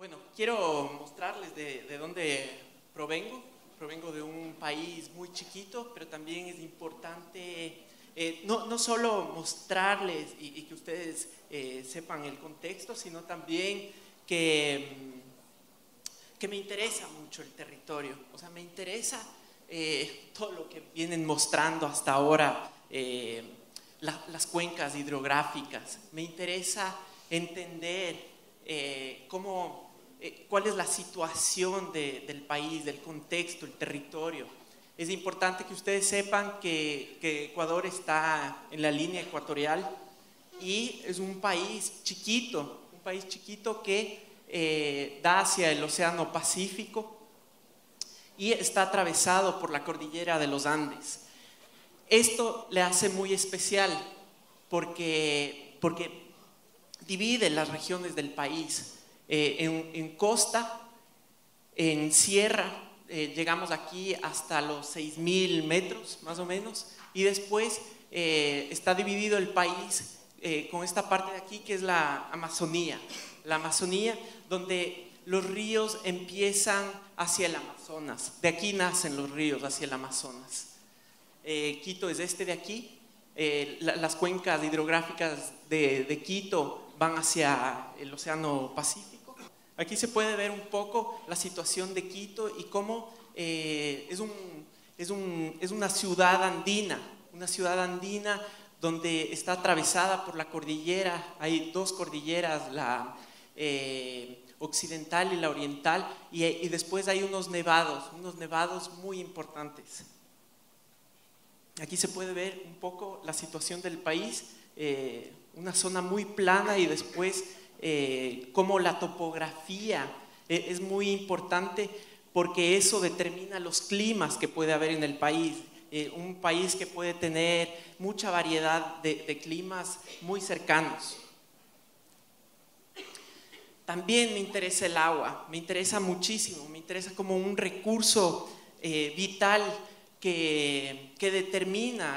Bueno, quiero mostrarles de dónde provengo. Provengo de un país muy chiquito, pero también es importante no solo mostrarles y que ustedes sepan el contexto, sino también que me interesa mucho el territorio. O sea, me interesa todo lo que vienen mostrando hasta ahora, las cuencas hidrográficas. Me interesa entender cuál es la situación del país, del contexto, el territorio. Es importante que ustedes sepan que Ecuador está en la línea ecuatorial y es un país chiquito que da hacia el Océano Pacífico y está atravesado por la cordillera de los Andes. Esto le hace muy especial porque divide las regiones del país en costa, en sierra, llegamos aquí hasta los 6.000 metros más o menos, y después está dividido el país con esta parte de aquí que es la Amazonía, donde los ríos empiezan hacia el Amazonas. De aquí nacen los ríos hacia el Amazonas. Quito es este de aquí. Las cuencas hidrográficas de Quito van hacia el Océano Pacífico. Aquí se puede ver un poco la situación de Quito y cómo es una ciudad andina donde está atravesada por la cordillera. Hay dos cordilleras, la occidental y la oriental, y después hay unos nevados muy importantes. Aquí se puede ver un poco la situación del país, una zona muy plana, y después cómo la topografía es muy importante porque eso determina los climas que puede haber en el país. Un país que puede tener mucha variedad de climas muy cercanos. También me interesa el agua, me interesa muchísimo, me interesa como un recurso vital que determina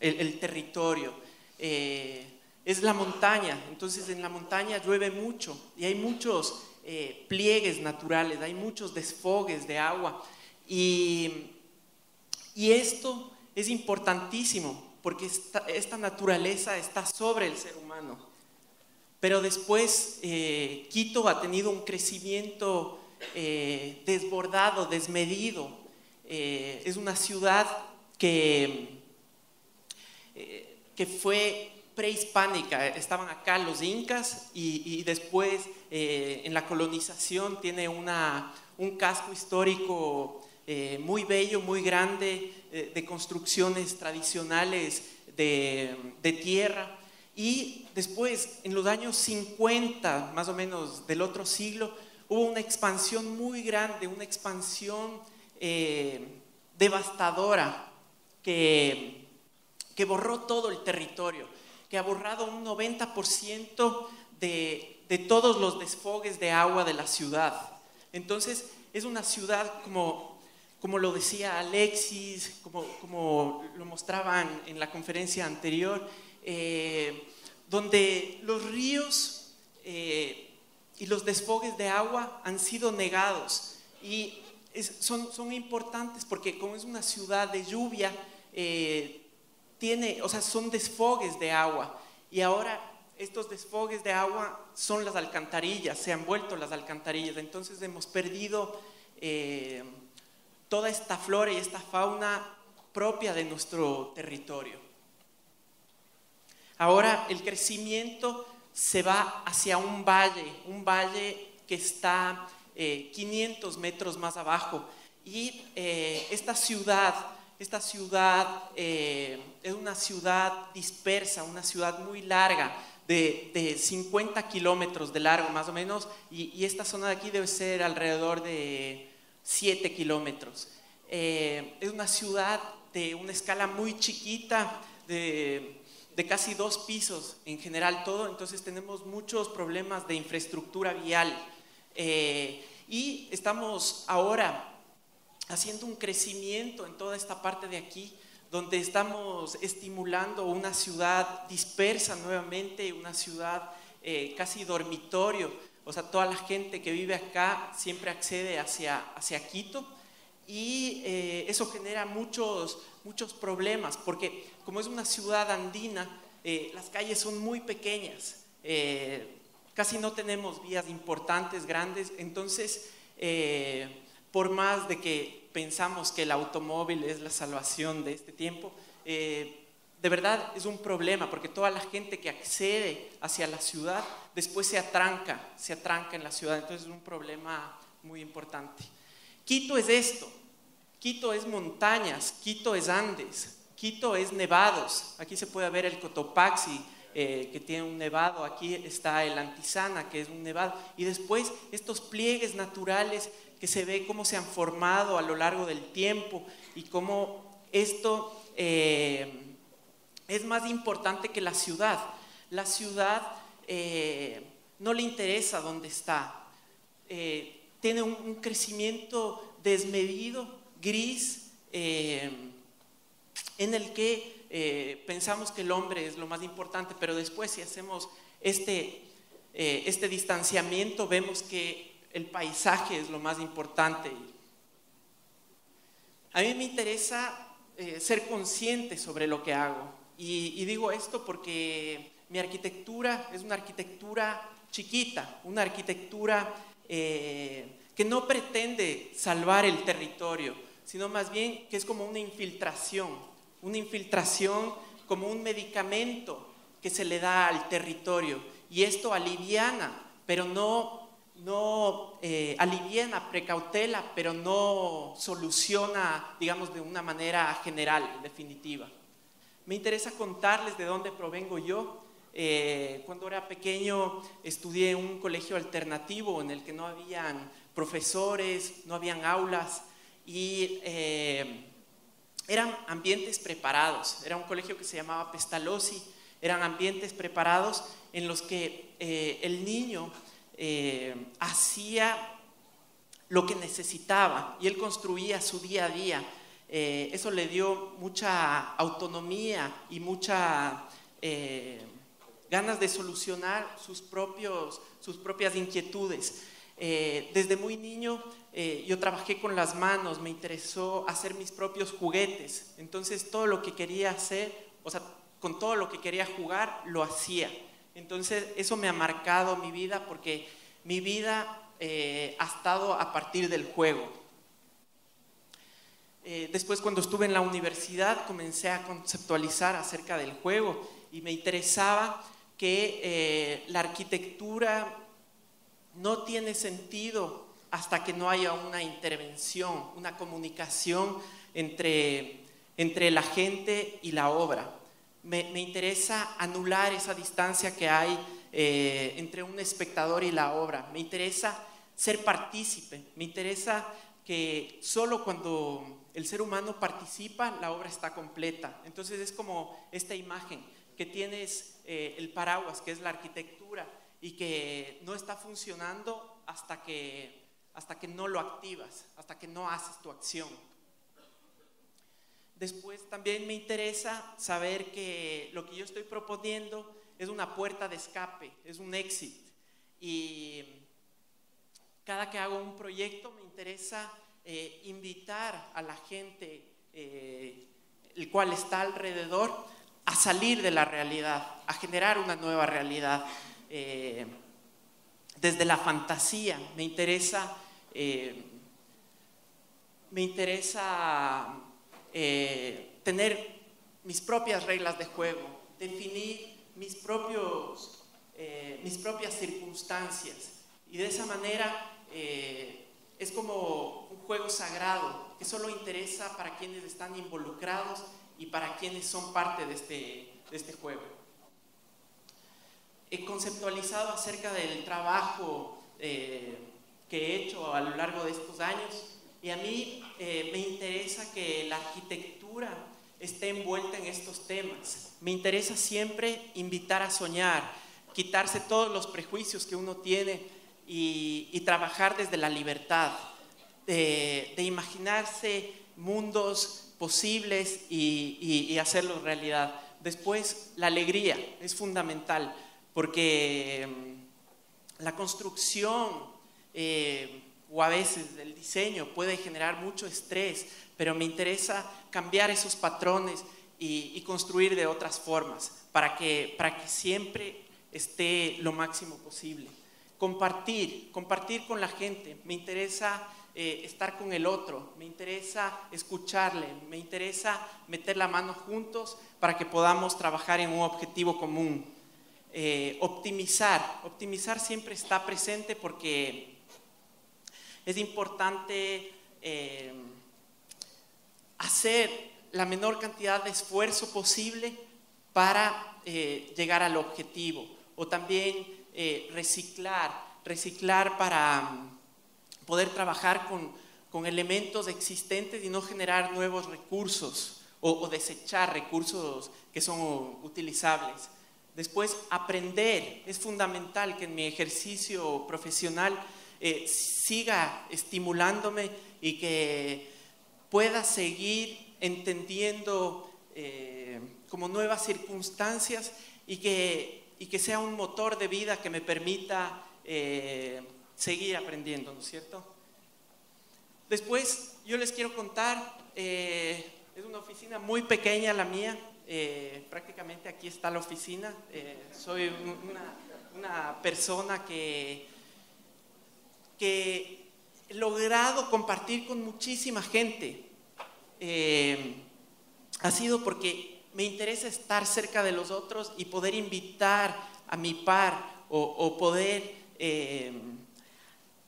el territorio. Es la montaña, entonces en la montaña llueve mucho y hay muchos pliegues naturales, hay muchos desfogues de agua, y esto es importantísimo porque esta naturaleza está sobre el ser humano. Pero después Quito ha tenido un crecimiento desbordado, desmedido. Es una ciudad que fue prehispánica. Estaban acá los incas y después en la colonización tiene un casco histórico muy bello, muy grande, de construcciones tradicionales de tierra. Y después, en los años 50, más o menos del otro siglo, hubo una expansión muy grande, una expansión devastadora que borró todo el territorio, que ha borrado un 90% de todos los desfogues de agua de la ciudad. Entonces, es una ciudad como lo decía Alexis, como lo mostraban en la conferencia anterior, donde los ríos y los desfogues de agua han sido negados, y son importantes porque como es una ciudad de lluvia, son desfogues de agua, y ahora estos desfogues de agua son las alcantarillas, se han vuelto las alcantarillas. Entonces hemos perdido toda esta flora y esta fauna propia de nuestro territorio. Ahora el crecimiento se va hacia un valle que está 500 metros más abajo, y esta ciudad es una ciudad dispersa, una ciudad muy larga, de 50 kilómetros de largo más o menos, y esta zona de aquí debe ser alrededor de 7 kilómetros. Es una ciudad de una escala muy chiquita, de casi 2 pisos en general todo, entonces tenemos muchos problemas de infraestructura vial, y estamos ahora haciendo un crecimiento en toda esta parte de aquí, donde estamos estimulando una ciudad dispersa nuevamente, una ciudad casi dormitorio. o sea, toda la gente que vive acá siempre accede hacia Quito y eso genera muchos problemas, porque como es una ciudad andina, las calles son muy pequeñas, casi no tenemos vías importantes, grandes, entonces por más de que pensamos que el automóvil es la salvación de este tiempo, de verdad es un problema, porque toda la gente que accede hacia la ciudad después se atranca en la ciudad, entonces es un problema muy importante. Quito es esto, Quito es montañas, Quito es Andes, Quito es nevados. Aquí se puede ver el Cotopaxi, que tiene un nevado, aquí está el Antizana, que es un nevado, y después estos pliegues naturales que se ve cómo se han formado a lo largo del tiempo y cómo esto es más importante que la ciudad. La ciudad no le interesa dónde está, tiene un crecimiento desmedido, gris, en el que pensamos que el hombre es lo más importante, pero después si hacemos este distanciamiento vemos que el paisaje es lo más importante. A mí me interesa ser consciente sobre lo que hago y digo esto porque mi arquitectura es una arquitectura chiquita, una arquitectura que no pretende salvar el territorio, sino más bien que es como una infiltración como un medicamento que se le da al territorio, y esto aliviana, pero no aliviana, precautela, pero no soluciona, digamos, de una manera general, definitiva. Me interesa contarles de dónde provengo yo. Cuando era pequeño estudié en un colegio alternativo en el que no habían profesores, no habían aulas y eran ambientes preparados. Era un colegio que se llamaba Pestalozzi. Eran ambientes preparados en los que el niño hacía lo que necesitaba y él construía su día a día. Eso le dio mucha autonomía y mucha ganas de solucionar sus propias inquietudes. Desde muy niño yo trabajé con las manos, me interesó hacer mis propios juguetes, entonces todo lo que quería hacer, o sea, con todo lo que quería jugar, lo hacía. Entonces eso me ha marcado mi vida, porque mi vida ha estado a partir del juego. Después, cuando estuve en la universidad, comencé a conceptualizar acerca del juego y me interesaba que la arquitectura no tiene sentido hasta que no haya una intervención, una comunicación entre la gente y la obra. Me interesa anular esa distancia que hay entre un espectador y la obra. Me interesa ser partícipe, me interesa que solo cuando el ser humano participa, la obra está completa. Entonces es como esta imagen que tienes, el paraguas, que es la arquitectura, y que no está funcionando hasta que no lo activas, hasta que no haces tu acción. Después también me interesa saber que lo que yo estoy proponiendo es una puerta de escape, es un exit. Y cada que hago un proyecto me interesa invitar a la gente, el cual está alrededor, a salir de la realidad, a generar una nueva realidad. Desde la fantasía me interesa tener mis propias reglas de juego, definir mis propias circunstancias, y de esa manera es como un juego sagrado que solo interesa para quienes están involucrados y para quienes son parte de este juego. He conceptualizado acerca del trabajo que he hecho a lo largo de estos años, y a mí me interesa que la arquitectura esté envuelta en estos temas. Me interesa siempre invitar a soñar, quitarse todos los prejuicios que uno tiene y trabajar desde la libertad, de imaginarse mundos posibles y hacerlos realidad. Después, la alegría es fundamental, porque la construcción o a veces el diseño puede generar mucho estrés, pero me interesa cambiar esos patrones y construir de otras formas para que siempre esté lo máximo posible. Compartir con la gente, me interesa estar con el otro, me interesa escucharle, me interesa meter la mano juntos para que podamos trabajar en un objetivo común. Optimizar siempre está presente porque es importante hacer la menor cantidad de esfuerzo posible para llegar al objetivo, o también reciclar para poder trabajar con elementos existentes y no generar nuevos recursos o desechar recursos que son utilizables. Después, aprender. Es fundamental que en mi ejercicio profesional siga estimulándome y que pueda seguir entendiendo como nuevas circunstancias y que sea un motor de vida que me permita seguir aprendiendo, ¿no es cierto? Después, yo les quiero contar, es una oficina muy pequeña la mía, prácticamente aquí está la oficina. Soy una persona que he logrado compartir con muchísima gente. Ha sido porque me interesa estar cerca de los otros y poder invitar a mi par o poder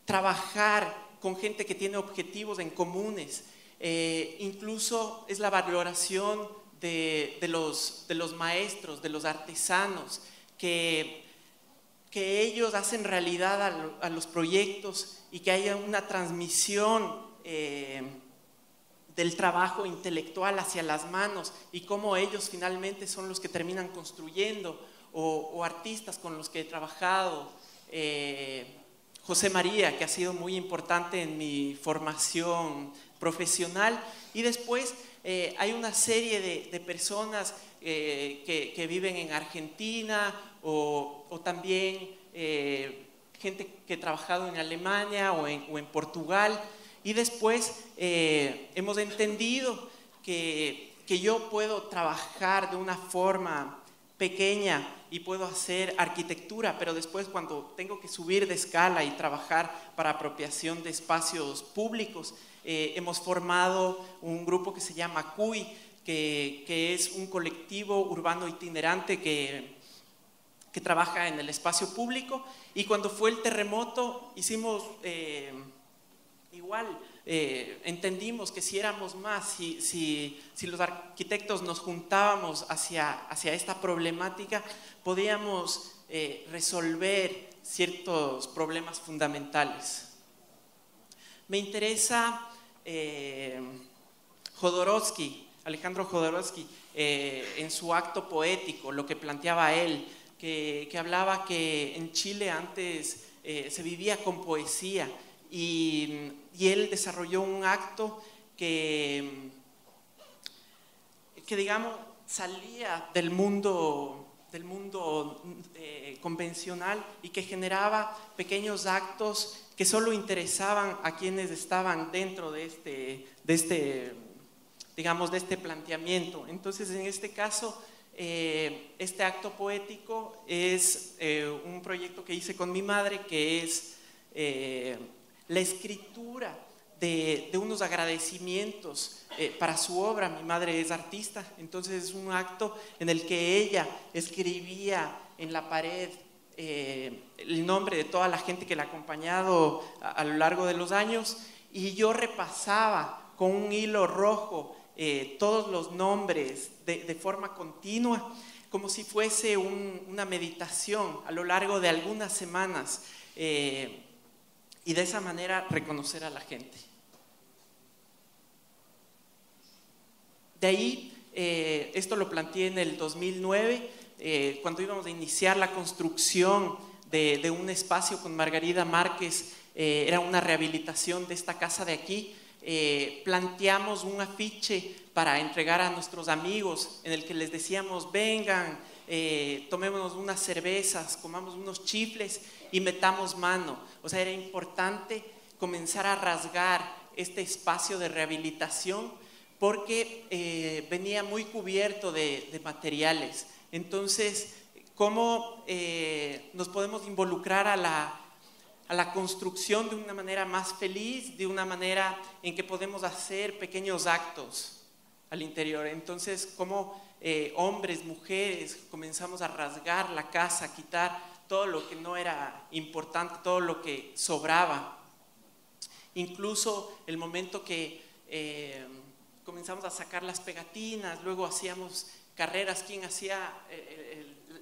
trabajar con gente que tiene objetivos en comunes. Incluso es la valoración de los maestros, de los artesanos, que ellos hacen realidad a los proyectos y que haya una transmisión del trabajo intelectual hacia las manos y cómo ellos finalmente son los que terminan construyendo, o artistas con los que he trabajado. José María, que ha sido muy importante en mi formación profesional, y después hay una serie de personas que viven en Argentina o también gente que ha trabajado en Alemania o en Portugal, y después hemos entendido que yo puedo trabajar de una forma pequeña y puedo hacer arquitectura, pero después cuando tengo que subir de escala y trabajar para apropiación de espacios públicos, hemos formado un grupo que se llama CUI, que es un colectivo urbano itinerante que trabaja en el espacio público. Y cuando fue el terremoto hicimos igual, entendimos que si éramos más, si los arquitectos nos juntábamos hacia esta problemática, podíamos resolver ciertos problemas fundamentales. Me interesa Alejandro Jodorowsky, en su acto poético, lo que planteaba él, que hablaba que en Chile antes se vivía con poesía, y él desarrolló un acto que digamos salía del mundo convencional y que generaba pequeños actos que solo interesaban a quienes estaban dentro de este planteamiento. Entonces, en este caso, este acto poético es un proyecto que hice con mi madre, que es la escritura de unos agradecimientos para su obra. Mi madre es artista, entonces es un acto en el que ella escribía en la pared el nombre de toda la gente que la ha acompañado a lo largo de los años, y yo repasaba con un hilo rojo todos los nombres de forma continua, como si fuese una meditación a lo largo de algunas semanas, y de esa manera reconocer a la gente. De ahí, esto lo planteé en el 2009, cuando íbamos a iniciar la construcción de un espacio con Margarida Márquez. Era una rehabilitación de esta casa de aquí. Planteamos un afiche para entregar a nuestros amigos en el que les decíamos: vengan, tomémonos unas cervezas, comamos unos chifles y metamos mano. O sea, era importante comenzar a rasgar este espacio de rehabilitación porque venía muy cubierto de materiales. Entonces, ¿cómo nos podemos involucrar a la construcción de una manera más feliz, de una manera en que podemos hacer pequeños actos al interior? Entonces, ¿cómo hombres, mujeres, comenzamos a rasgar la casa, a quitar todo lo que no era importante, todo lo que sobraba? Incluso el momento que comenzamos a sacar las pegatinas, luego hacíamos carreras, quién hacía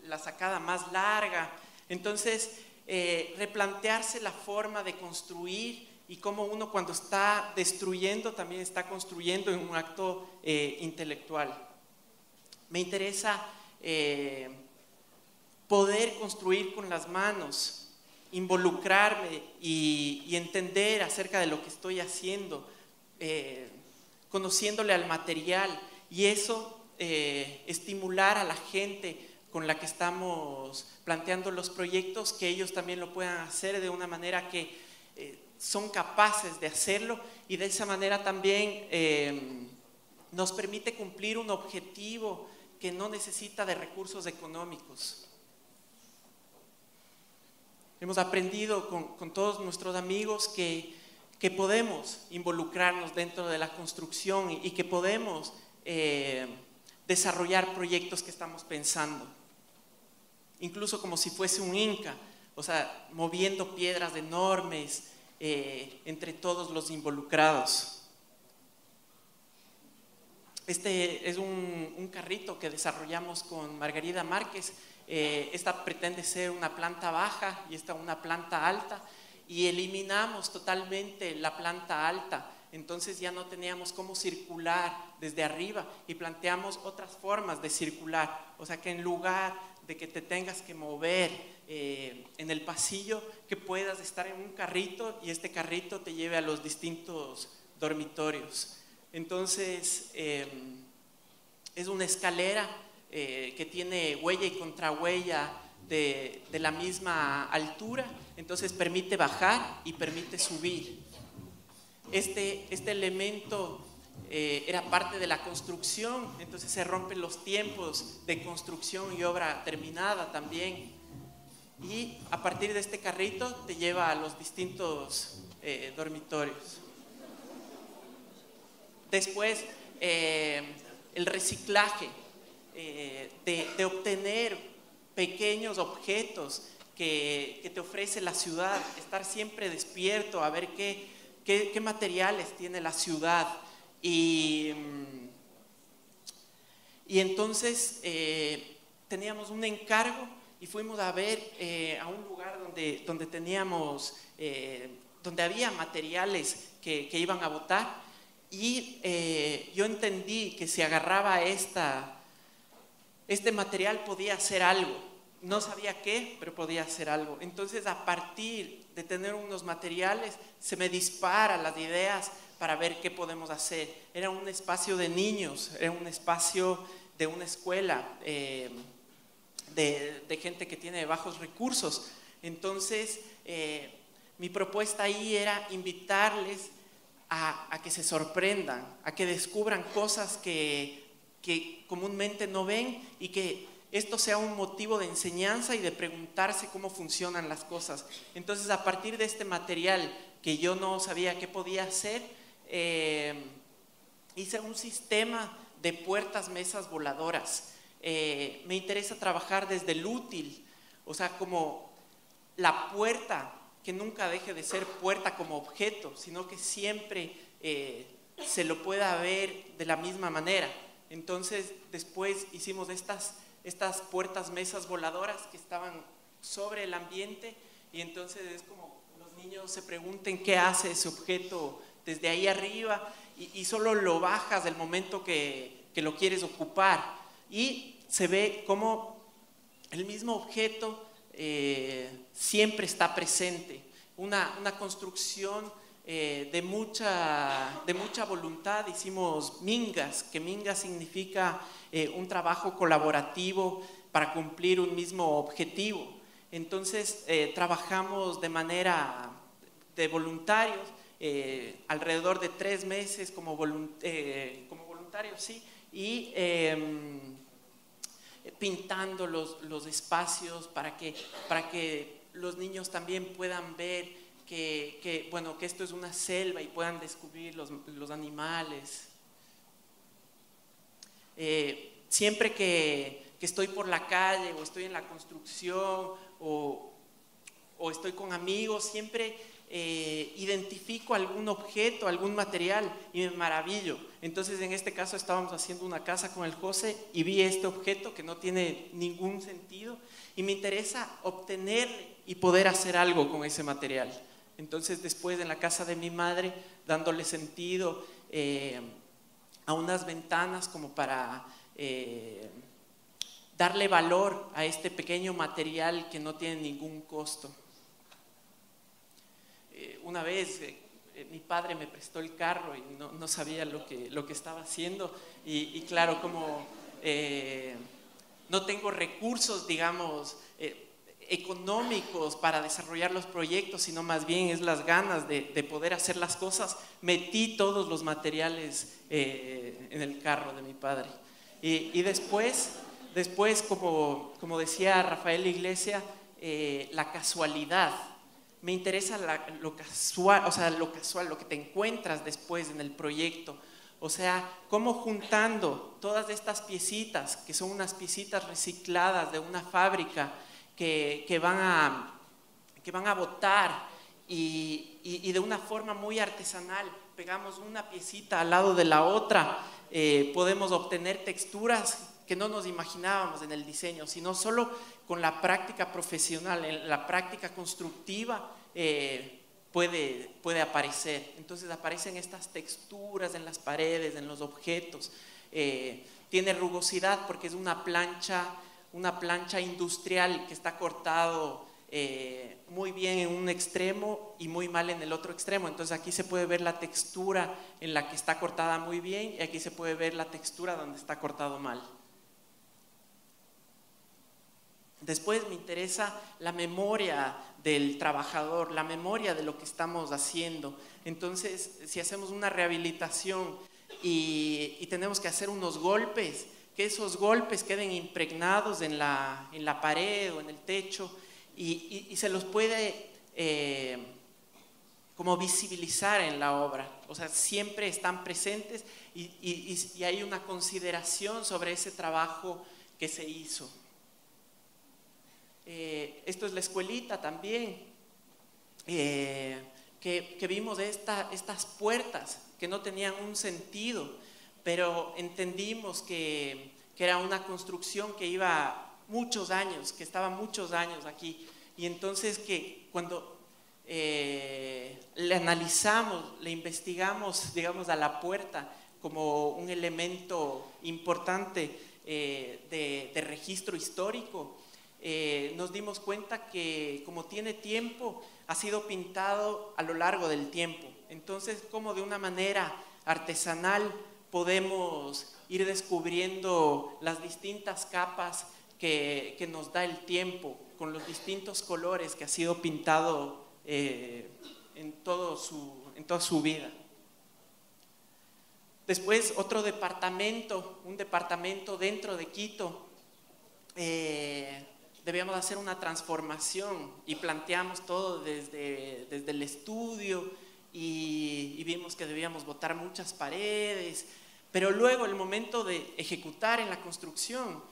la sacada más larga. Entonces, replantearse la forma de construir y cómo uno cuando está destruyendo también está construyendo en un acto intelectual. Me interesa poder construir con las manos, involucrarme y entender acerca de lo que estoy haciendo, conociéndole al material, y eso estimular a la gente con la que estamos planteando los proyectos, que ellos también lo puedan hacer de una manera que son capaces de hacerlo, y de esa manera también nos permite cumplir un objetivo que no necesita de recursos económicos. Hemos aprendido con todos nuestros amigos que podemos involucrarnos dentro de la construcción y que podemos desarrollar proyectos que estamos pensando, incluso como si fuese un inca, o sea, moviendo piedras enormes entre todos los involucrados. Este es un carrito que desarrollamos con Margarida Márquez. Esta pretende ser una planta baja y esta una planta alta, y eliminamos totalmente la planta alta. Entonces ya no teníamos cómo circular desde arriba y planteamos otras formas de circular. O sea, que en lugar de que te tengas que mover en el pasillo, que puedas estar en un carrito y este carrito te lleve a los distintos dormitorios. Entonces, es una escalera que tiene huella y contrahuella de la misma altura, entonces permite bajar y permite subir. Este elemento era parte de la construcción, entonces se rompen los tiempos de construcción y obra terminada también, y a partir de este carrito te lleva a los distintos dormitorios. Después, el reciclaje, de obtener pequeños objetos que te ofrece la ciudad, estar siempre despierto a ver qué materiales tiene la ciudad. Y entonces teníamos un encargo y fuimos a ver a un lugar donde teníamos, donde había materiales que iban a botar. Y yo entendí que si agarraba este material podía hacer algo. No sabía qué, pero podía hacer algo. Entonces, a partir de tener unos materiales, se me disparan las ideas para ver qué podemos hacer. Era un espacio de niños, era un espacio de una escuela de gente que tiene bajos recursos. Entonces, mi propuesta ahí era invitarles a que se sorprendan, a que descubran cosas que comúnmente no ven, y que esto sea un motivo de enseñanza y de preguntarse cómo funcionan las cosas. Entonces, a partir de este material que yo no sabía qué podía hacer, hice un sistema de puertas, mesas voladoras. Me interesa trabajar desde el útil, o sea, como la puerta que nunca deje de ser puerta como objeto, sino que siempre se lo pueda ver de la misma manera. Entonces, después hicimos estas puertas, mesas voladoras que estaban sobre el ambiente, y entonces es como los niños se pregunten qué hace ese objeto desde ahí arriba, y solo lo bajas del momento que lo quieres ocupar, y se ve como el mismo objeto siempre está presente. Una construcción de mucha voluntad. Hicimos mingas, que minga significa un trabajo colaborativo para cumplir un mismo objetivo. Entonces trabajamos de manera de voluntarios, alrededor de 3 meses como voluntarios, sí, y pintando los espacios para que los niños también puedan ver que esto es una selva y puedan descubrir los animales. Siempre que estoy por la calle o estoy en la construcción o estoy con amigos, siempre identifico algún objeto, algún material y me maravillo. Entonces en este caso estábamos haciendo una casa con el José y vi este objeto que no tiene ningún sentido y me interesa obtener y poder hacer algo con ese material. Entonces después en la casa de mi madre, dándole sentido a unas ventanas como para darle valor a este pequeño material que no tiene ningún costo. Una vez mi padre me prestó el carro y no sabía lo que estaba haciendo y claro, como no tengo recursos, digamos, económicos para desarrollar los proyectos, sino más bien es las ganas de poder hacer las cosas, metí todos los materiales en el carro de mi padre. Y después como decía Rafael Iglesia, la casualidad. Me interesa lo casual, o sea, lo casual, lo que te encuentras después en el proyecto. O sea, cómo juntando todas estas piecitas, que son unas piecitas recicladas de una fábrica que van a botar y de una forma muy artesanal, pegamos una piecita al lado de la otra, podemos obtener texturas que no nos imaginábamos en el diseño, sino solo con la práctica profesional, en la práctica constructiva puede aparecer. Entonces aparecen estas texturas en las paredes, en los objetos. Tiene rugosidad porque es una plancha industrial que está cortado muy bien en un extremo y muy mal en el otro extremo. Entonces aquí se puede ver la textura en la que está cortada muy bien y aquí se puede ver la textura donde está cortado mal. Después me interesa la memoria del trabajador, la memoria de lo que estamos haciendo. Entonces, si hacemos una rehabilitación y tenemos que hacer unos golpes, que esos golpes queden impregnados en la pared o en el techo y se los puede como visibilizar en la obra. O sea, siempre están presentes y hay una consideración sobre ese trabajo que se hizo. Esto es la escuelita también, que vimos estas puertas que no tenían un sentido, pero entendimos que era una construcción que iba muchos años, que estaba muchos años aquí, y entonces que cuando le analizamos, le investigamos, digamos, a la puerta como un elemento importante de registro histórico, nos dimos cuenta que como tiene tiempo, ha sido pintado a lo largo del tiempo. Entonces, como de una manera artesanal podemos ir descubriendo las distintas capas que nos da el tiempo, con los distintos colores que ha sido pintado en toda su vida. Después, otro departamento, un departamento dentro de Quito, debíamos hacer una transformación y planteamos todo desde el estudio y vimos que debíamos botar muchas paredes, pero luego el momento de ejecutar en la construcción,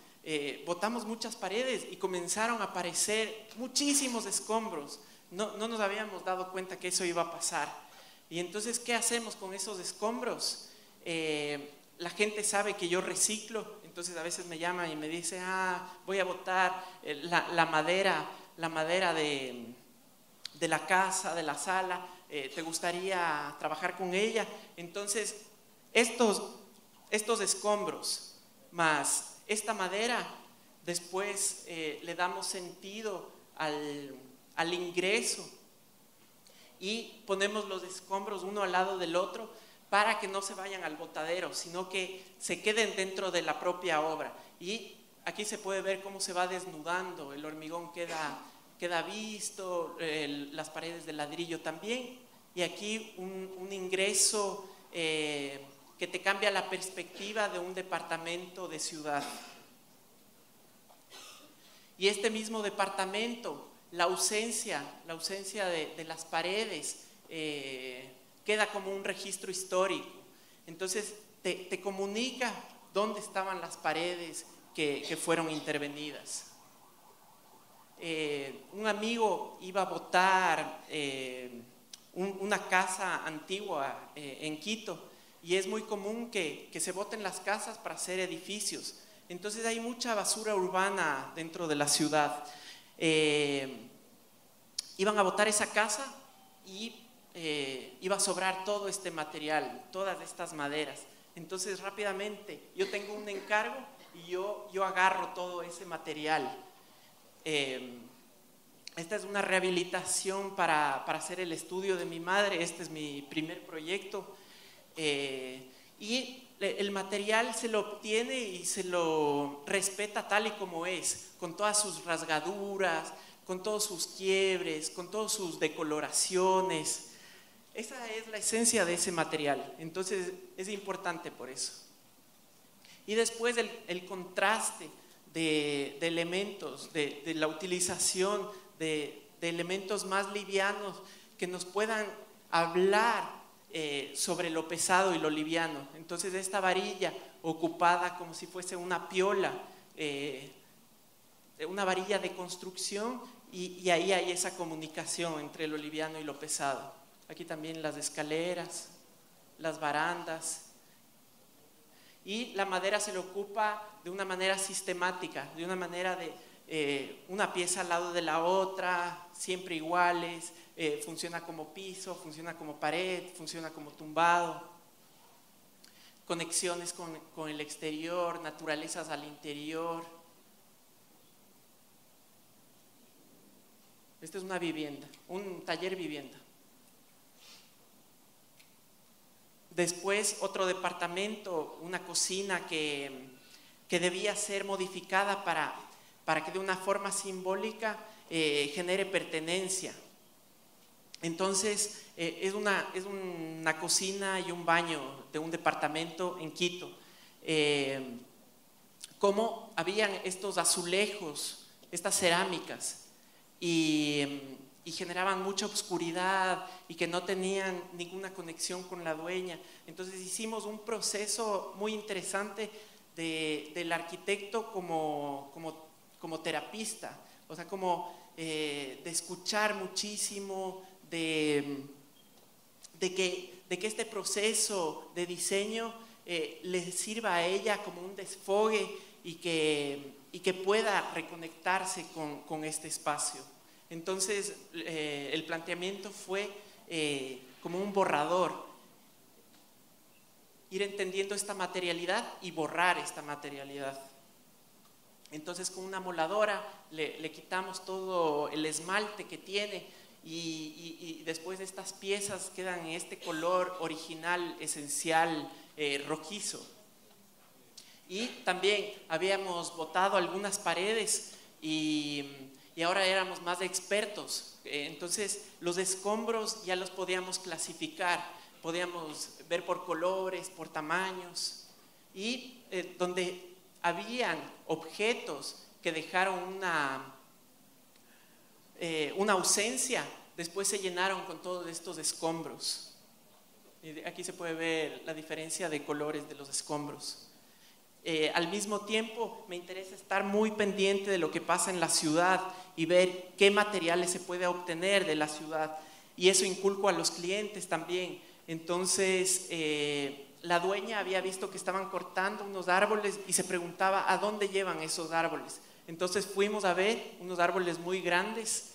botamos muchas paredes y comenzaron a aparecer muchísimos escombros. No nos habíamos dado cuenta que eso iba a pasar. Y entonces, ¿qué hacemos con esos escombros? La gente sabe que yo reciclo, entonces a veces me llama y me dice, voy a botar la madera de la casa, de la sala, ¿te gustaría trabajar con ella? Entonces, estos escombros más esta madera, después le damos sentido al ingreso y ponemos los escombros uno al lado del otro para que no se vayan al botadero, sino que se queden dentro de la propia obra. Y aquí se puede ver cómo se va desnudando, el hormigón queda visto, las paredes de ladrillo también, y aquí un ingreso que te cambia la perspectiva de un departamento de ciudad. Y este mismo departamento, la ausencia de las paredes, queda como un registro histórico. Entonces te comunica dónde estaban las paredes que fueron intervenidas. Un amigo iba a botar una casa antigua en Quito, y es muy común que se boten las casas para hacer edificios. Entonces hay mucha basura urbana dentro de la ciudad. Iban a botar esa casa y iba a sobrar todo este material, todas estas maderas. Entonces rápidamente yo tengo un encargo y yo agarro todo ese material. Esta es una rehabilitación para hacer el estudio de mi madre. Este es mi primer proyecto. Y el material se lo obtiene y se lo respeta tal y como es, con todas sus rasgaduras, con todos sus quiebres, con todas sus decoloraciones. Esa es la esencia de ese material, entonces es importante por eso. Y después el contraste de elementos, de la utilización de elementos más livianos que nos puedan hablar sobre lo pesado y lo liviano. Entonces esta varilla ocupada como si fuese una piola, una varilla de construcción, y ahí hay esa comunicación entre lo liviano y lo pesado. Aquí también las escaleras, las barandas. Y la madera se le ocupa de una manera sistemática, de una manera de una pieza al lado de la otra, siempre iguales, funciona como piso, funciona como pared, funciona como tumbado, conexiones con el exterior, naturalezas al interior. Esta es una vivienda, un taller vivienda. Después otro departamento, una cocina que debía ser modificada para que de una forma simbólica genere pertenencia. Entonces es una cocina y un baño de un departamento en Quito. Como habían estos azulejos, estas cerámicas, y generaban mucha oscuridad y que no tenían ninguna conexión con la dueña. Entonces hicimos un proceso muy interesante del arquitecto como terapista, o sea, como de escuchar muchísimo, de que este proceso de diseño le sirva a ella como un desfogue y que pueda reconectarse con este espacio. Entonces el planteamiento fue como un borrador, ir entendiendo esta materialidad y borrar esta materialidad. Entonces con una moladora le quitamos todo el esmalte que tiene, y después estas piezas quedan en este color original, esencial, rojizo. Y también habíamos botado algunas paredes y ahora éramos más expertos. Entonces los escombros ya los podíamos clasificar, podíamos ver por colores, por tamaños, y donde habían objetos que dejaron una ausencia, después se llenaron con todos estos escombros. Y aquí se puede ver la diferencia de colores de los escombros. Al mismo tiempo me interesa estar muy pendiente de lo que pasa en la ciudad y ver qué materiales se puede obtener de la ciudad, y eso inculco a los clientes también. Entonces la dueña había visto que estaban cortando unos árboles y se preguntaba a dónde llevan esos árboles. Entonces fuimos a ver unos árboles muy grandes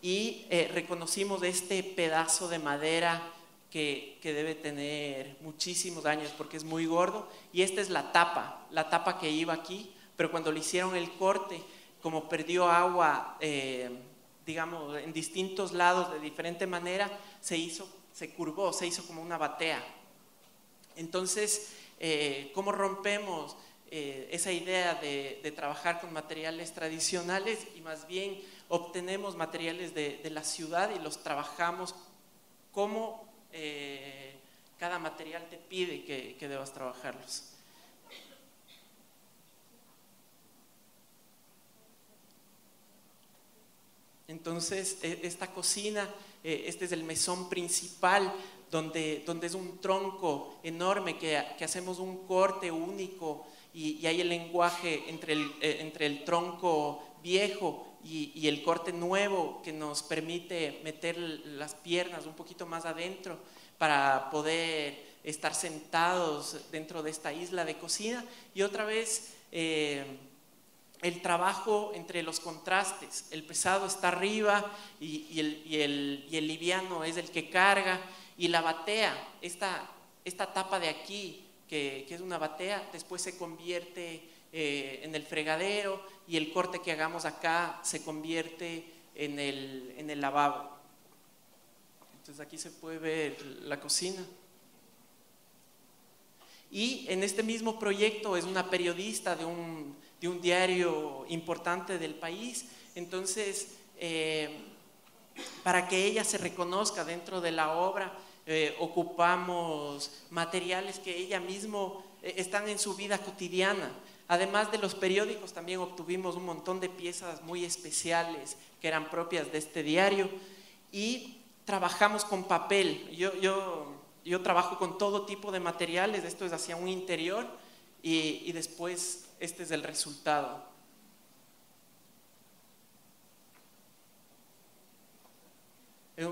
y reconocimos este pedazo de madera que debe tener muchísimos años porque es muy gordo, y esta es la tapa que iba aquí, pero cuando le hicieron el corte, como perdió agua, digamos, en distintos lados de diferente manera, se curvó, se hizo como una batea. Entonces, ¿cómo rompemos esa idea de trabajar con materiales tradicionales y más bien obtenemos materiales de la ciudad y los trabajamos como cada material te pide que debas trabajarlos. Entonces, esta cocina, este es el mesón principal, donde es un tronco enorme que hacemos un corte único y hay el lenguaje entre el tronco viejo y el corte nuevo que nos permite meter las piernas un poquito más adentro para poder estar sentados dentro de esta isla de cocina. Y otra vez el trabajo entre los contrastes, el pesado está arriba y el liviano es el que carga, y la batea, esta tapa de aquí, que es una batea, después se convierte en el fregadero, y el corte que hagamos acá se convierte en el lavabo. Entonces aquí se puede ver la cocina. Y en este mismo proyecto es una periodista de un diario importante del país. Entonces, para que ella se reconozca dentro de la obra, ocupamos materiales que ella mismo están en su vida cotidiana. Además de los periódicos, también obtuvimos un montón de piezas muy especiales que eran propias de este diario, y trabajamos con papel. Yo trabajo con todo tipo de materiales. Esto es hacia un interior y después este es el resultado. Es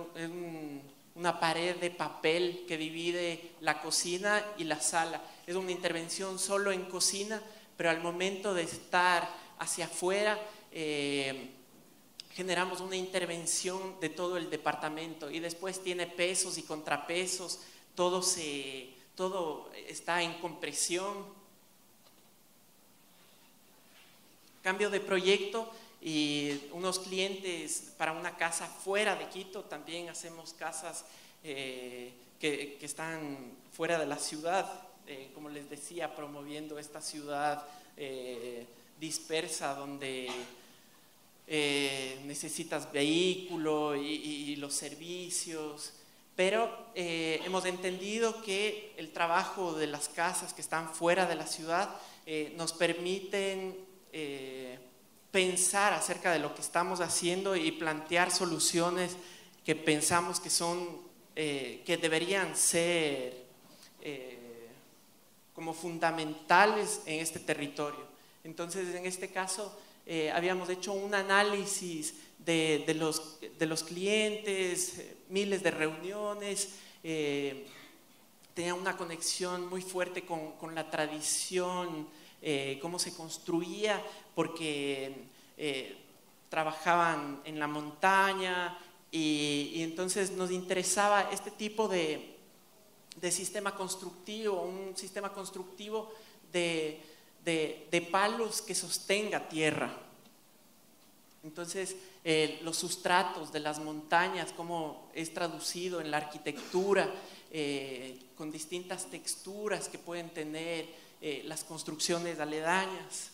una pared de papel que divide la cocina y la sala. Es una intervención solo en cocina, pero al momento de estar hacia afuera generamos una intervención de todo el departamento, y después tiene pesos y contrapesos, todo está en compresión. Cambio de proyecto y unos clientes para una casa fuera de Quito. También hacemos casas que están fuera de la ciudad, como les decía, promoviendo esta ciudad dispersa donde necesitas vehículo y los servicios. Pero hemos entendido que el trabajo de las casas que están fuera de la ciudad nos permiten pensar acerca de lo que estamos haciendo y plantear soluciones que pensamos que que deberían ser como fundamentales en este territorio. Entonces, en este caso, habíamos hecho un análisis de los clientes, miles de reuniones, tenía una conexión muy fuerte con la tradición, cómo se construía, porque trabajaban en la montaña, y entonces nos interesaba este tipo de sistema constructivo, un sistema constructivo de palos que sostenga tierra. Entonces, los sustratos de las montañas, cómo es traducido en la arquitectura, con distintas texturas que pueden tener las construcciones aledañas.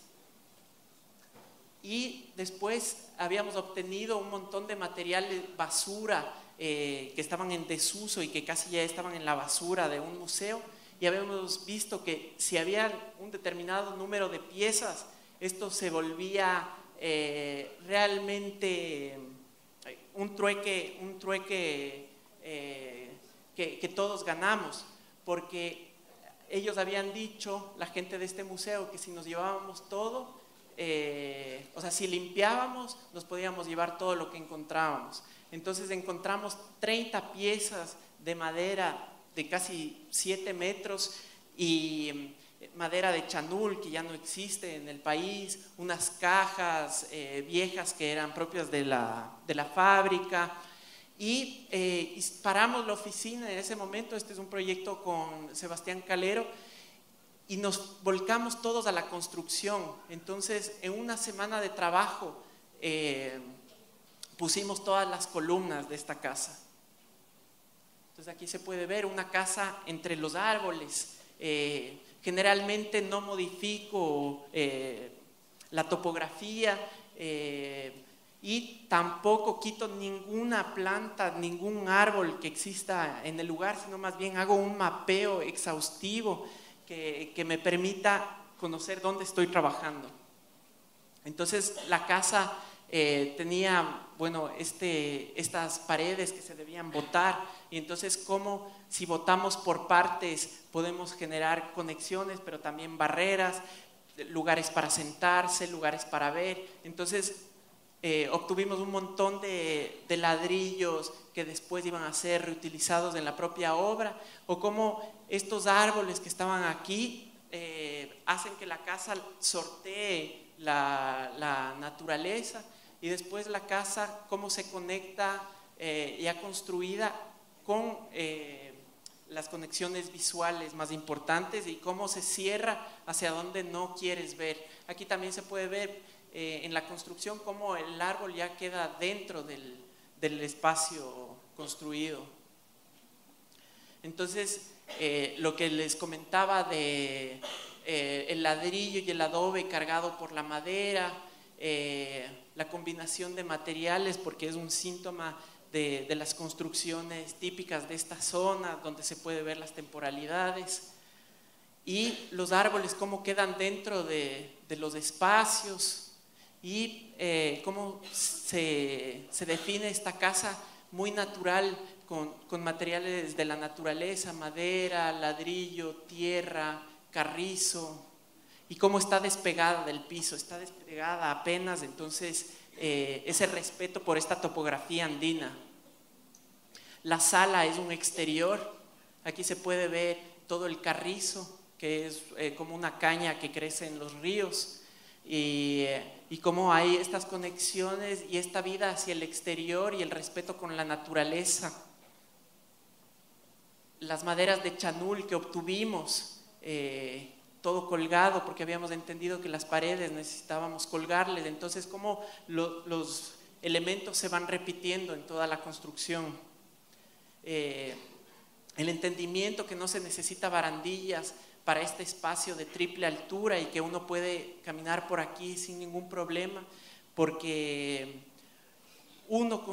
Y después habíamos obtenido un montón de materiales basura que estaban en desuso y que casi ya estaban en la basura de un museo, y habíamos visto que si había un determinado número de piezas, esto se volvía realmente un trueque que todos ganamos, porque ellos habían dicho, la gente de este museo, que si nos llevábamos todo, o sea, si limpiábamos, nos podíamos llevar todo lo que encontrábamos. Entonces encontramos 30 piezas de madera de casi 7 metros y madera de chanul, que ya no existe en el país, unas cajas viejas que eran propias de la fábrica, y paramos la oficina en ese momento. Este es un proyecto con Sebastián Calero, y nos volcamos todos a la construcción. Entonces, en una semana de trabajo pusimos todas las columnas de esta casa. Entonces aquí se puede ver una casa entre los árboles, Generalmente no modifico la topografía y tampoco quito ninguna planta, ningún árbol que exista en el lugar, sino más bien hago un mapeo exhaustivo que me permita conocer dónde estoy trabajando. Entonces la casa tenía, bueno, estas paredes que se debían botar, y entonces como si botamos por partes podemos generar conexiones, pero también barreras, lugares para sentarse, lugares para ver. Entonces obtuvimos un montón de ladrillos que después iban a ser reutilizados en la propia obra, o como estos árboles que estaban aquí hacen que la casa sortee la naturaleza, y después la casa cómo se conecta ya construida con las conexiones visuales más importantes, y cómo se cierra hacia donde no quieres ver. Aquí también se puede ver en la construcción cómo el árbol ya queda dentro del espacio construido. Entonces lo que les comentaba de el ladrillo y el adobe cargado por la madera, la combinación de materiales, porque es un síntoma de las construcciones típicas de esta zona, donde se puede ver las temporalidades, y los árboles cómo quedan dentro de los espacios, y cómo se define esta casa muy natural con materiales de la naturaleza, madera, ladrillo, tierra, carrizo, y cómo está despegada del piso, está despegada apenas. Entonces ese respeto por esta topografía andina. La sala es un exterior, aquí se puede ver todo el carrizo, que es como una caña que crece en los ríos, y cómo hay estas conexiones y esta vida hacia el exterior y el respeto con la naturaleza. Las maderas de chanul que obtuvimos, todo colgado, porque habíamos entendido que las paredes necesitábamos colgarles. Entonces cómo los elementos se van repitiendo en toda la construcción. El entendimiento que no se necesita barandillas para este espacio de triple altura, y que uno puede caminar por aquí sin ningún problema, porque uno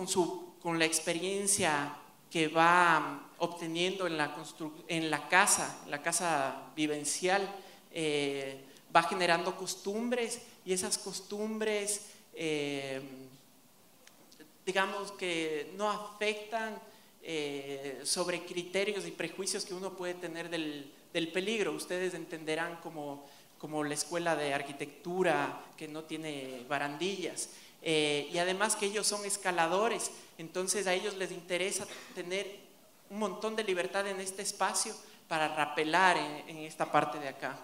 con la experiencia que va obteniendo en la casa vivencial, va generando costumbres, y esas costumbres digamos que no afectan sobre criterios y prejuicios que uno puede tener del peligro. Ustedes entenderán como la escuela de arquitectura que no tiene barandillas, y además que ellos son escaladores, entonces a ellos les interesa tener un montón de libertad en este espacio para rapelar en esta parte de acá.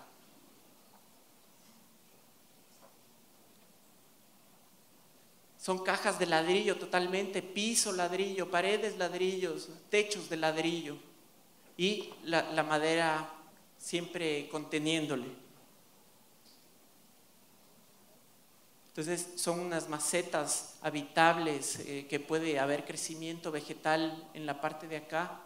Son cajas de ladrillo totalmente, piso ladrillo, paredes ladrillos, techos de ladrillo, y la madera siempre conteniéndole. Entonces son unas macetas habitables, que puede haber crecimiento vegetal en la parte de acá,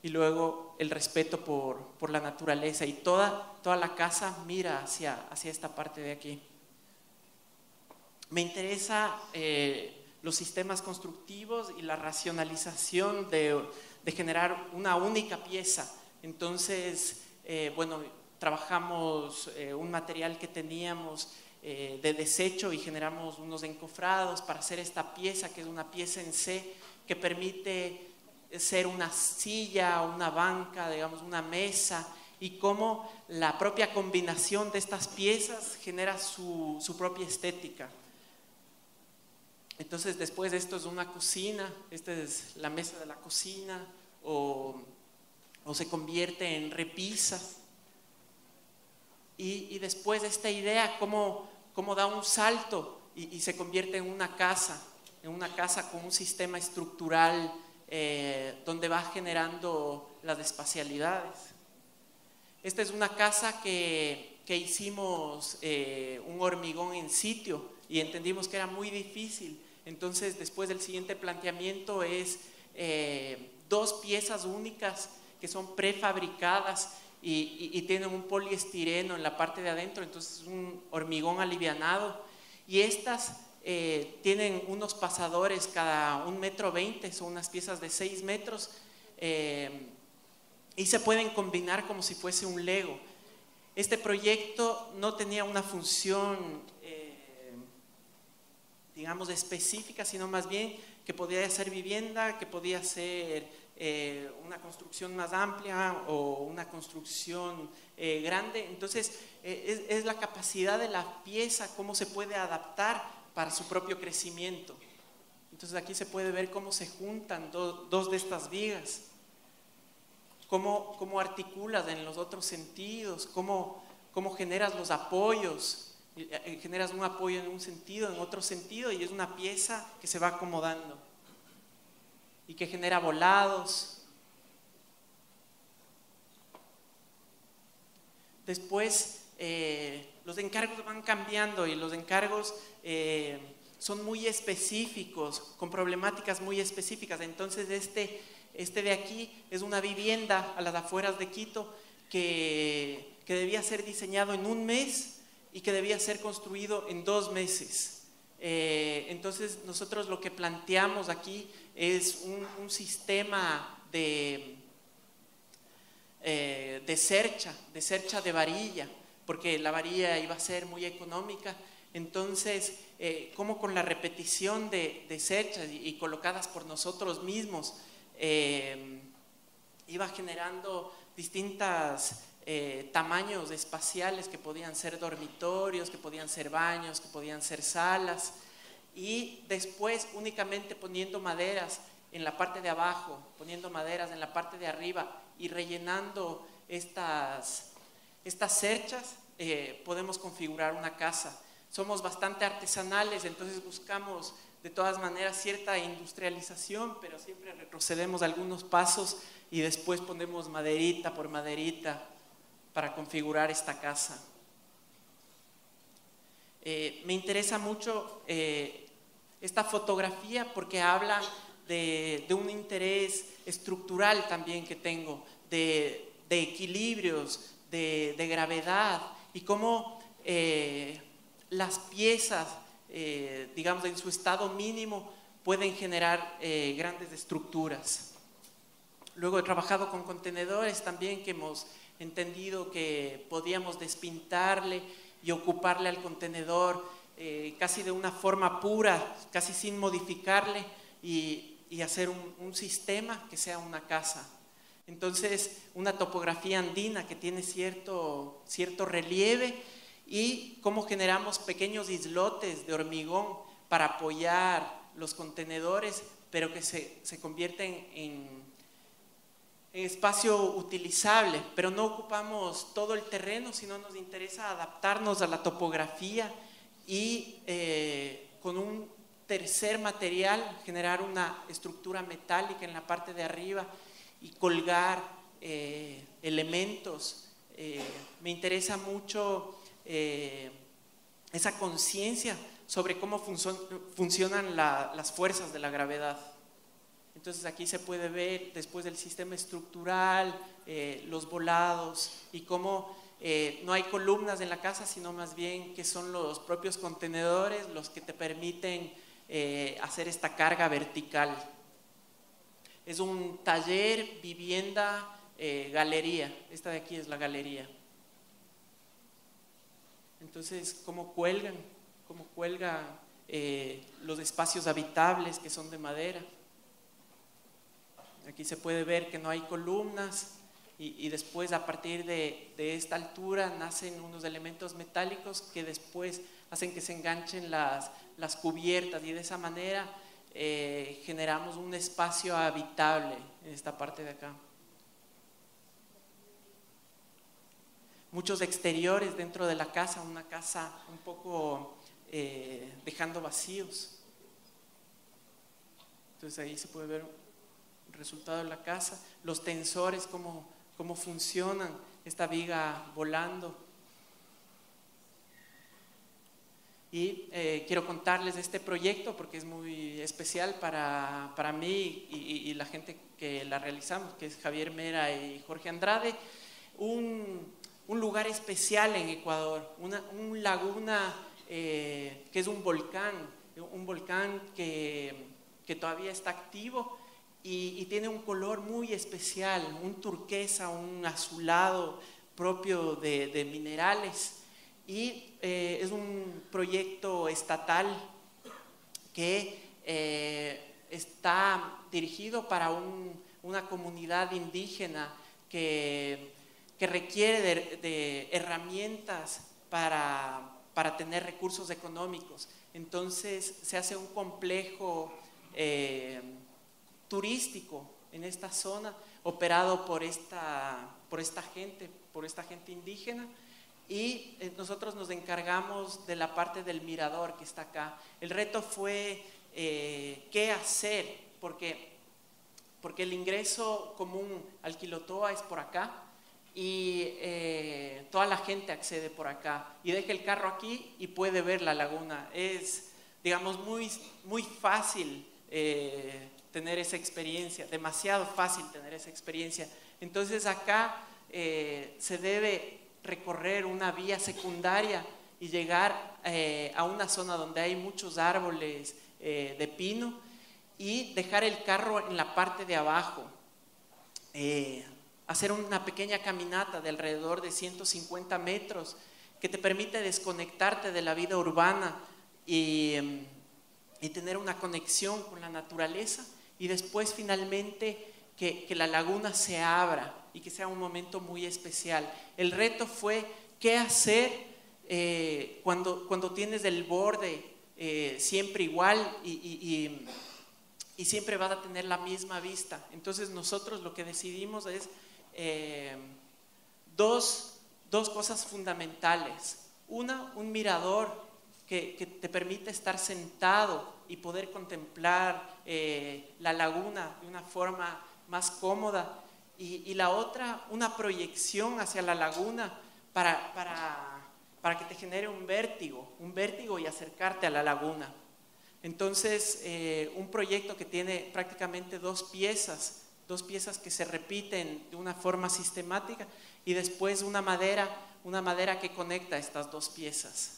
y luego el respeto por la naturaleza, y toda la casa mira hacia esta parte de aquí. Me interesa los sistemas constructivos y la racionalización de generar una única pieza. Entonces, bueno, trabajamos un material que teníamos de desecho, y generamos unos encofrados para hacer esta pieza, que es una pieza en C, que permite ser una silla, una banca, digamos una mesa, y cómo la propia combinación de estas piezas genera su propia estética. Entonces después esto es una cocina, esta es la mesa de la cocina, o se convierte en repisas, y después esta idea cómo da un salto y se convierte en una casa con un sistema estructural donde va generando las espacialidades. Esta es una casa que hicimos un hormigón en sitio, y entendimos que era muy difícil. Entonces después el siguiente planteamiento es 2 piezas únicas que son prefabricadas, y tienen un poliestireno en la parte de adentro, entonces es un hormigón alivianado. Y estas tienen unos pasadores cada 1,20 m, son unas piezas de 6 metros, y se pueden combinar como si fuese un Lego. Este proyecto no tenía una función, digamos, específica, sino más bien que podía ser vivienda, que podía ser una construcción más amplia o una construcción grande. Entonces, es la capacidad de la pieza, cómo se puede adaptar para su propio crecimiento. Entonces, aquí se puede ver cómo se juntan dos de estas vigas, cómo articulas en los otros sentidos, cómo generas los apoyos. Generas un apoyo en un sentido, en otro sentido, y es una pieza que se va acomodando y que genera volados. Después los encargos van cambiando y los encargos son muy específicos, con problemáticas muy específicas. Entonces este de aquí es una vivienda a las afueras de Quito que debía ser diseñado en 1 mes y que debía ser construido en 2 meses. Entonces nosotros lo que planteamos aquí es un sistema de cercha de varilla, porque la varilla iba a ser muy económica. Entonces, como con la repetición de cerchas y colocadas por nosotros mismos, iba generando distintas tamaños espaciales que podían ser dormitorios, que podían ser baños, que podían ser salas, y después únicamente poniendo maderas en la parte de abajo, poniendo maderas en la parte de arriba y rellenando estas cerchas, podemos configurar una casa. Somos bastante artesanales, entonces buscamos de todas maneras cierta industrialización, pero siempre retrocedemos algunos pasos y después ponemos maderita por maderita para configurar esta casa. Me interesa mucho esta fotografía porque habla de un interés estructural también que tengo, de equilibrios, de gravedad, y cómo las piezas, digamos, en su estado mínimo pueden generar grandes estructuras. Luego he trabajado con contenedores también, que hemos entendido que podíamos despintarle y ocuparle al contenedor casi de una forma pura, casi sin modificarle, y hacer un sistema que sea una casa. Entonces, una topografía andina que tiene cierto relieve, y cómo generamos pequeños islotes de hormigón para apoyar los contenedores, pero que se convierten en espacio utilizable, pero no ocupamos todo el terreno, sino nos interesa adaptarnos a la topografía y con un tercer material generar una estructura metálica en la parte de arriba y colgar elementos. Me interesa mucho esa conciencia sobre cómo funcionan las fuerzas de la gravedad. Entonces aquí se puede ver después del sistema estructural, los volados, y cómo no hay columnas en la casa, sino más bien que son los propios contenedores los que te permiten hacer esta carga vertical. Es un taller, vivienda, galería. Esta de aquí es la galería. Entonces, cómo cuelgan los espacios habitables que son de madera. Aquí se puede ver que no hay columnas, y después a partir de esta altura nacen unos elementos metálicos que después hacen que se enganchen las cubiertas, y de esa manera generamos un espacio habitable en esta parte de acá. Muchos exteriores dentro de la casa, una casa un poco dejando vacíos. Entonces ahí se puede ver el resultado de la casa, los tensores, cómo funcionan, esta viga volando. Y quiero contarles de este proyecto porque es muy especial para mí y la gente que la realizamos, que es Javier Mera y Jorge Andrade. un lugar especial en Ecuador, una laguna que es un volcán que todavía está activo y tiene un color muy especial, un turquesa, un azulado propio de minerales, y es un proyecto estatal que está dirigido para una comunidad indígena que requiere de herramientas para tener recursos económicos. Entonces se hace un complejo turístico en esta zona, operado por esta gente indígena, y nosotros nos encargamos de la parte del mirador que está acá. El reto fue qué hacer, porque el ingreso común al Quilotoa es por acá, y toda la gente accede por acá y deja el carro aquí y puede ver la laguna. Es, digamos, muy fácil tener esa experiencia, demasiado fácil tener esa experiencia. Entonces acá se debe recorrer una vía secundaria y llegar a una zona donde hay muchos árboles de pino y dejar el carro en la parte de abajo. Hacer una pequeña caminata de alrededor de 150 metros que te permite desconectarte de la vida urbana y tener una conexión con la naturaleza, y después finalmente que la laguna se abra y que sea un momento muy especial. El reto fue qué hacer cuando tienes el borde siempre igual y siempre vas a tener la misma vista. Entonces nosotros lo que decidimos es dos cosas fundamentales. Un mirador que te permite estar sentado y poder contemplar la laguna de una forma más cómoda, y la otra, una proyección hacia la laguna para que te genere un vértigo y acercarte a la laguna. Entonces, un proyecto que tiene prácticamente dos piezas que se repiten de una forma sistemática, y después una madera que conecta estas dos piezas.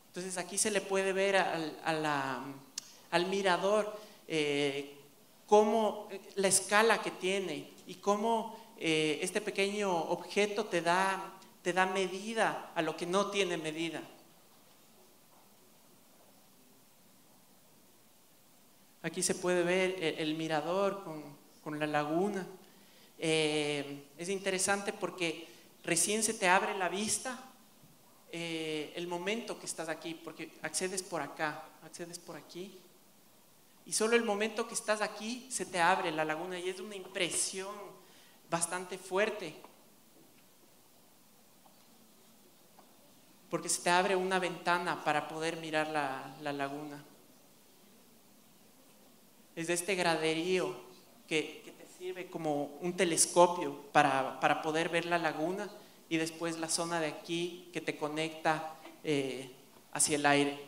Entonces aquí se le puede ver al mirador cómo la escala que tiene y cómo este pequeño objeto te da medida a lo que no tiene medida. Aquí se puede ver el mirador con la laguna. Es interesante porque recién se te abre la vista el momento que estás aquí, porque accedes por acá, accedes por aquí, y solo el momento que estás aquí se te abre la laguna, y es una impresión bastante fuerte, porque se te abre una ventana para poder mirar la laguna. Es de este graderío que te sirve como un telescopio para poder ver la laguna, y después la zona de aquí que te conecta hacia el aire.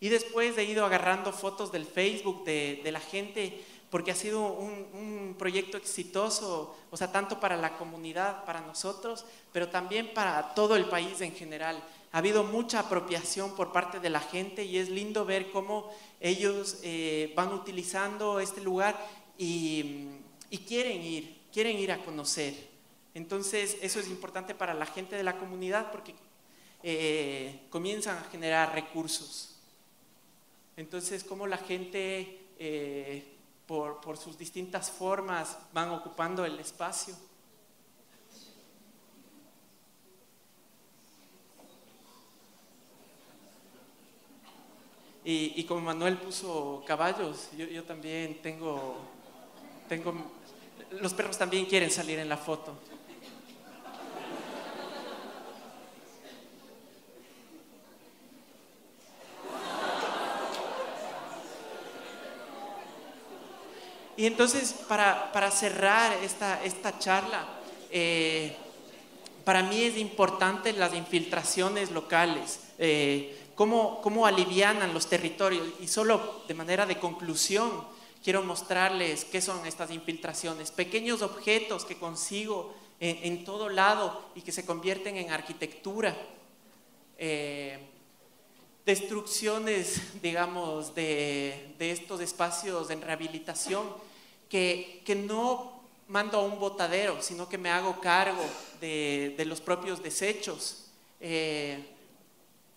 Y después he ido agarrando fotos del Facebook de la gente, porque ha sido un proyecto exitoso, o sea, tanto para la comunidad, para nosotros, pero también para todo el país en general. Ha habido mucha apropiación por parte de la gente, y es lindo ver cómo ellos van utilizando este lugar y quieren ir a conocer. Entonces eso es importante para la gente de la comunidad, porque comienzan a generar recursos. Entonces, cómo la gente por sus distintas formas van ocupando el espacio. Y como Manuel puso caballos, yo también tengo, los perros también quieren salir en la foto. Y entonces, para cerrar esta charla, para mí es importante las infiltraciones locales, cómo alivianan los territorios. Y solo de manera de conclusión, quiero mostrarles qué son estas infiltraciones, pequeños objetos que consigo en todo lado y que se convierten en arquitectura. Destrucciones, digamos, de estos espacios en rehabilitación que no mando a un botadero, sino que me hago cargo de los propios desechos, de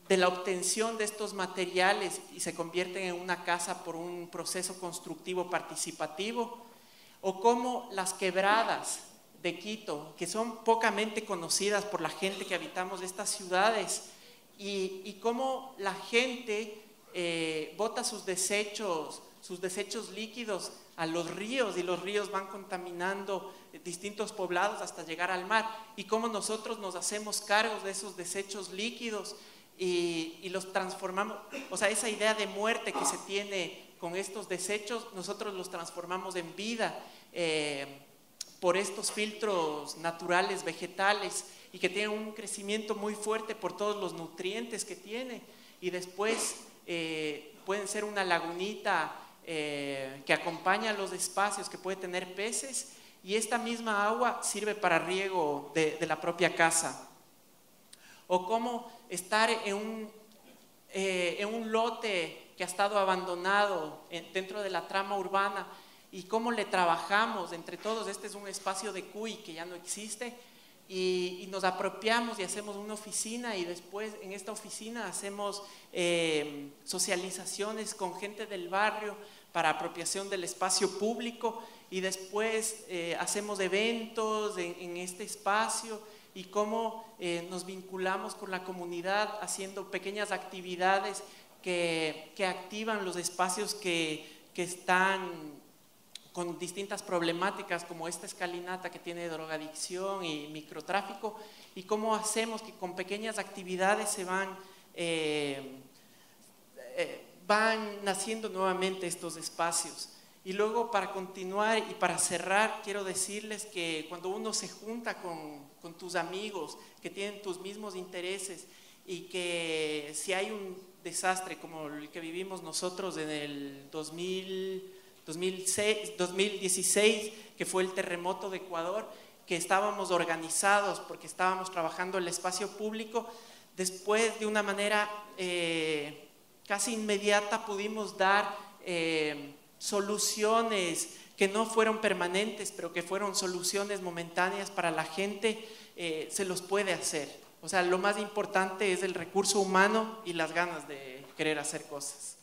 la obtención de estos materiales y se convierten en una casa por un proceso constructivo participativo, o como las quebradas de Quito, que son pocamente conocidas por la gente que habitamos estas ciudades, y cómo la gente bota sus desechos líquidos a los ríos y los ríos van contaminando distintos poblados hasta llegar al mar, y cómo nosotros nos hacemos cargos de esos desechos líquidos y los transformamos. O sea, esa idea de muerte que se tiene con estos desechos, nosotros los transformamos en vida por estos filtros naturales, vegetales, y que tienen un crecimiento muy fuerte por todos los nutrientes que tiene, y después pueden ser una lagunita que acompaña los espacios, que puede tener peces, y esta misma agua sirve para riego de la propia casa. O cómo estar en un lote que ha estado abandonado dentro de la trama urbana, y cómo le trabajamos entre todos. Este es un espacio de CUI que ya no existe, y nos apropiamos y hacemos una oficina, y después en esta oficina hacemos socializaciones con gente del barrio para apropiación del espacio público, y después hacemos eventos en este espacio, y cómo nos vinculamos con la comunidad haciendo pequeñas actividades que activan los espacios que están con distintas problemáticas, como esta escalinata que tiene drogadicción y microtráfico, y cómo hacemos que con pequeñas actividades se van naciendo nuevamente estos espacios. Y luego, para continuar y para cerrar, quiero decirles que cuando uno se junta con tus amigos que tienen tus mismos intereses, y que si hay un desastre como el que vivimos nosotros en el 2016, que fue el terremoto de Ecuador, que estábamos organizados porque estábamos trabajando el espacio público, después de una manera casi inmediata pudimos dar soluciones que no fueron permanentes, pero que fueron soluciones momentáneas para la gente. Se los puede hacer. O sea, lo más importante es el recurso humano y las ganas de querer hacer cosas.